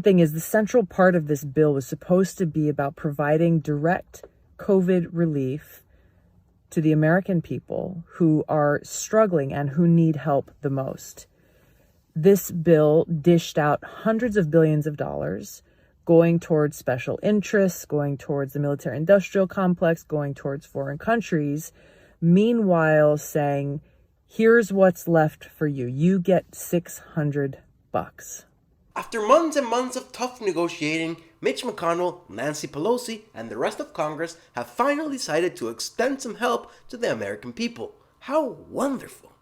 thing is, the central part of this bill was supposed to be about providing direct COVID relief to the American people who are struggling and who need help the most. This bill dished out hundreds of billions of dollars going towards special interests, going towards the military industrial complex, going towards foreign countries, meanwhile saying, here's what's left for you. You get $600. After months and months of tough negotiating, Mitch McConnell, Nancy Pelosi, and the rest of Congress have finally decided to extend some help to the American people. How wonderful.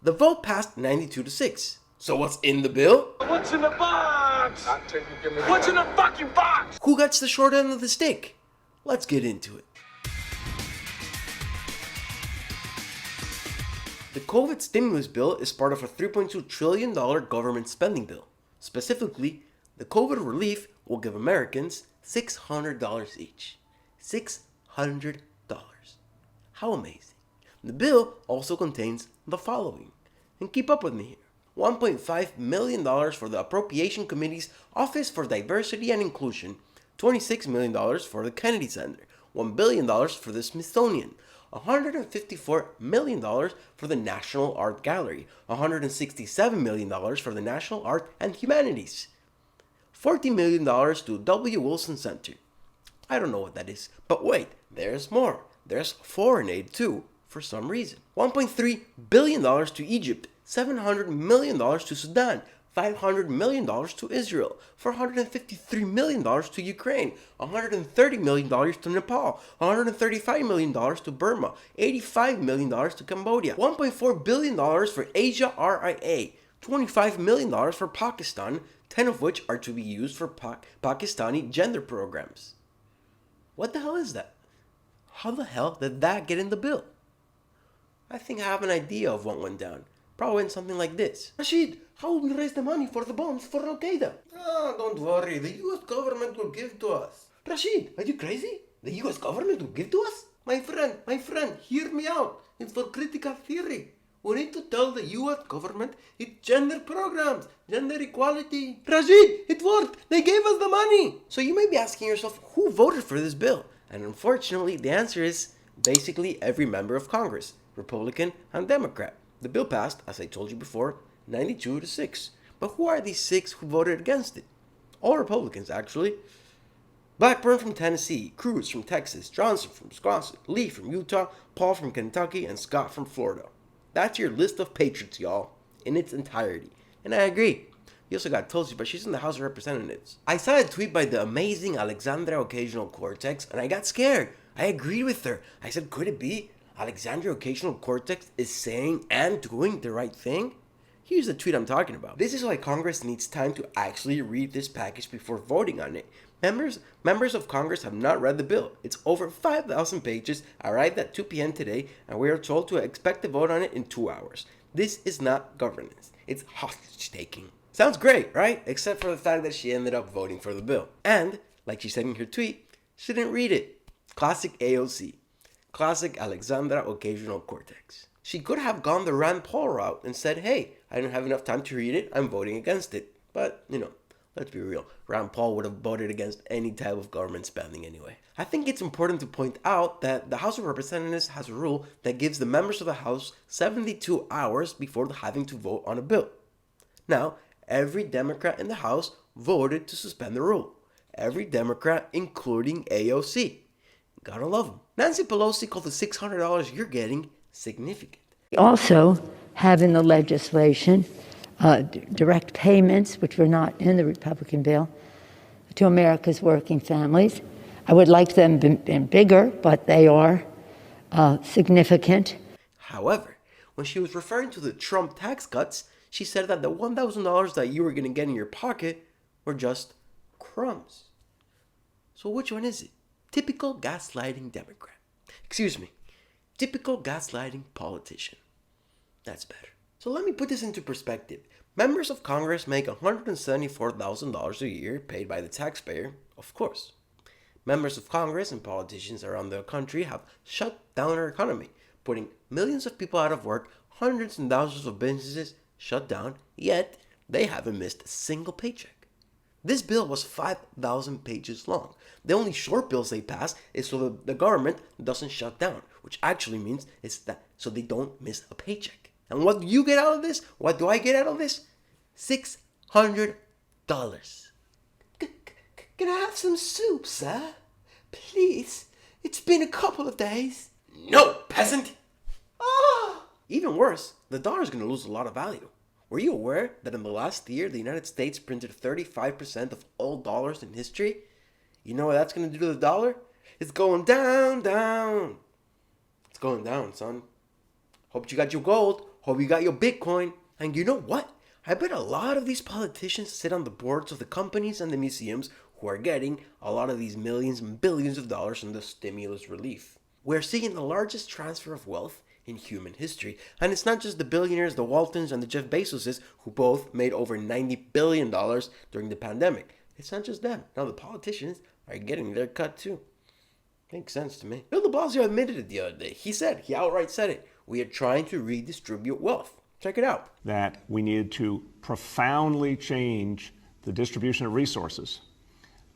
The vote passed 92-6. So what's in the bill? What's in the box? What's in the fucking box? Who gets the short end of the stick? Let's get into it. The COVID stimulus bill is part of a $3.2 trillion government spending bill. Specifically, the COVID relief will give Americans $600 each. $600. How amazing. The bill also contains the following. And keep up with me here. $1.5 million for the Appropriation Committee's Office for Diversity and Inclusion, $26 million for the Kennedy Center, $1 billion for the Smithsonian, $154 million for the National Art Gallery, $167 million for the National Art and Humanities, $40 million to W. Wilson Center. I don't know what that is, but wait, there's more. There's foreign aid too, for some reason. $1.3 billion to Egypt, $700 million to Sudan, $500 million to Israel, $453 million to Ukraine, $130 million to Nepal, $135 million to Burma, $85 million to Cambodia, $1.4 billion for Asia RIA, $25 million for Pakistan, 10 of which are to be used for Pakistani gender programs. What the hell is that? How the hell did that get in the bill? I think I have an idea of what went down. Probably went something like this. Rashid, how will we raise the money for the bombs for Al-Qaeda? Don't worry, the US government will give to us. Rashid, are you crazy? The US government will give to us? My friend, hear me out. It's for critical theory. We need to tell the US government it's gender programs, gender equality. Rashid, it worked. They gave us the money. So you may be asking yourself, who voted for this bill? And unfortunately, the answer is basically every member of Congress, Republican and Democrat. The bill passed, as I told you before, 92-6. But who are these 6 who voted against it? All Republicans, actually. Blackburn from Tennessee, Cruz from Texas, Johnson from Wisconsin, Lee from Utah, Paul from Kentucky, and Scott from Florida. That's your list of patriots, y'all, in its entirety. And I agree. You also got Tulsi, but she's in the House of Representatives. I saw a tweet by the amazing Alexandra Occasional-Cortex, and I got scared. I agreed with her. I said, could it be Alexandria Occasional-Cortex is saying and doing the right thing? Here's the tweet I'm talking about. This is why Congress needs time to actually read this package before voting on it. Members of Congress have not read the bill. It's over 5,000 pages, arrived at 2 p.m. today, and we are told to expect to vote on it in 2 hours. This is not governance. It's hostage taking. Sounds great, right? Except for the fact that she ended up voting for the bill. And, like she said in her tweet, she didn't read it. Classic AOC. Classic Alexandra Occasional-Cortex. She could have gone the Rand Paul route and said, hey, I didn't have enough time to read it, I'm voting against it. But, let's be real, Rand Paul would have voted against any type of government spending anyway. I think it's important to point out that the House of Representatives has a rule that gives the members of the House 72 hours before having to vote on a bill. Now, every Democrat in the House voted to suspend the rule. Every Democrat, including AOC. Gotta love them. Nancy Pelosi called the $600 you're getting significant. We also have in the legislation direct payments, which were not in the Republican bill, to America's working families. I would like them been bigger, but they are significant. However, when she was referring to the Trump tax cuts, she said that the $1,000 that you were going to get in your pocket were just crumbs. So which one is it? Typical gaslighting Democrat. Excuse me. Typical gaslighting politician. That's better. So let me put this into perspective. Members of Congress make $174,000 a year paid by the taxpayer, of course. Members of Congress and politicians around the country have shut down our economy, putting millions of people out of work, hundreds and thousands of businesses shut down, yet they haven't missed a single paycheck. This bill was 5,000 pages long. The only short bills they pass is so the government doesn't shut down, which actually means it's that so they don't miss a paycheck. And what do you get out of this? What do I get out of this? $600. Can I have some soup, sir? Please. It's been a couple of days. No, peasant! Ah! Even worse, the dollar is going to lose a lot of value. Were you aware that in the last year, the United States printed 35% of all dollars in history? You know what that's going to do to the dollar? It's going down, down. It's going down, son. Hope you got your gold. Hope you got your Bitcoin. And you know what? I bet a lot of these politicians sit on the boards of the companies and the museums who are getting a lot of these millions and billions of dollars from the stimulus relief. We're seeing the largest transfer of wealth in human history. And it's not just the billionaires, the Waltons and the Jeff Bezoses, who both made over $90 billion during the pandemic. It's not just them. Now the politicians are getting their cut too. Makes sense to me. Bill de Blasio admitted it the other day. He outright said it. We are trying to redistribute wealth. Check it out. That we needed to profoundly change the distribution of resources.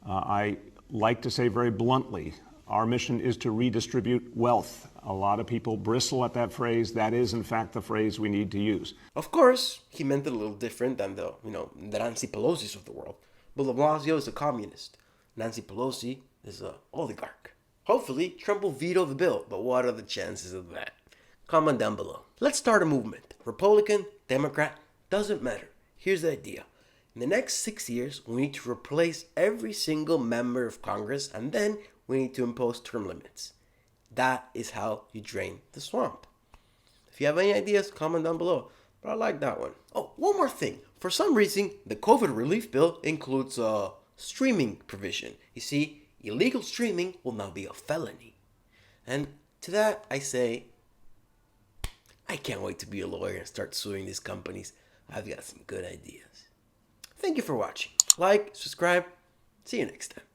I like to say very bluntly, our mission is to redistribute wealth. A lot of people bristle at that phrase. That is, in fact, the phrase we need to use. Of course, he meant it a little different than the Nancy Pelosi's of the world. Bill de Blasio is a communist. Nancy Pelosi is an oligarch. Hopefully, Trump will veto the bill, but what are the chances of that? Comment down below. Let's start a movement. Republican, Democrat, doesn't matter. Here's the idea. In the next 6 years, we need to replace every single member of Congress, and then we need to impose term limits. That is how you drain the swamp. If you have any ideas, comment down below. But I like that one. Oh, one more thing. For some reason, the COVID relief bill includes a streaming provision. You see, illegal streaming will now be a felony. And to that, I say, I can't wait to be a lawyer and start suing these companies. I've got some good ideas. Thank you for watching. Like, subscribe. See you next time.